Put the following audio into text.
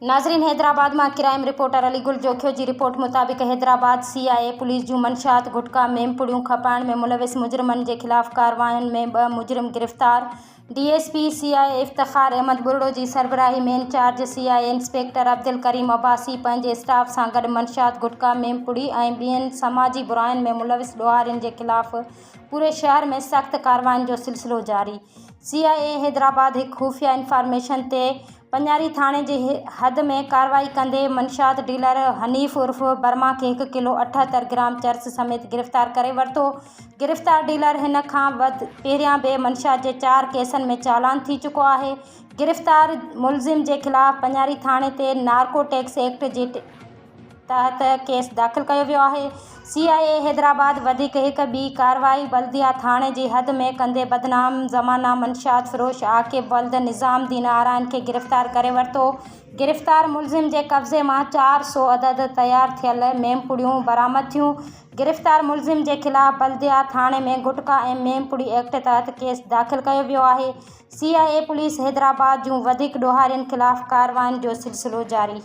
नाज़रीन, हैदराबाद में crime reporter Aligul Jokhio की रिपोर्ट मुताबिक़ हैदराबाद CIA पुलिस जूं मंशियात गुटखा मेमपुड़ियूं खपाइण में मुलविस मुजरिमनि के ख़िलाफ़ कार्रवायुनि में 2 मुजरिम गिरफ़्तार। DSP CIA इफ़्तिख़ार अहमद बुरड़ो की सरबराही में in charge CIA inspector Abdul Karim Abbasi पंहिंजे स्टाफ सां गॾु मंशियात गुटखा मेमपुड़ी ऐं ॿियनि समाजी बुराइयुनि में मुलविस ॾोहारियुनि के ख़िलाफ़ पूरे शहर में सख़्त कार्रवाइयुनि जो सिलसिलो जारी। CIA हैदराबाद हिकु खुफ़िया इंफॉर्मेशन ते पंजारी थाणे जे हद में कार्रवाई कंदे मंशियात डीलर हनीफ़ उर्फ बर्मा के 1 किलो 78 ग्राम चर्स समेत गिरफ़्तार करे वरितो। गिरफ़्तार डीलर हिन खां पहिरियां बि मंशियात जे 4 केसनि में चालान थी चुको आहे। गिरफ़्तार मुलज़िम के ख़िलाफ़ पंजारी थाणे ते नार्कोटिक्स एक्ट जे तहत केस दाख़िल कयो वियो आहे। CIA हैदराबाद वधीक हिकु ॿी कार्रवाई बल्दिया थाणे जी हद में कंदे बदनाम ज़माना मंशियात फ़रोश आकिब वल्द निज़ामुद्दीन आराइन खे गिरफ़्तार करे वरितो। गिरफ़्तार मुलज़िम जे कब्ज़े मां 400 अदद तैयार थियल मेमपुड़ियूं बरामद थियूं। गिरफ़्तार मुलज़िम के ख़िलाफ़ बल्दिया थाणे में गुटखा ऐं मेमपुड़ी एक्ट तहत केस दाख़िल कयो वियो आहे। CIA पुलिस हैदराबाद जूं वधीक ॾोहारियुनि ख़िलाफ़ कार्रवाइयुनि जो सिलसिलो जारी।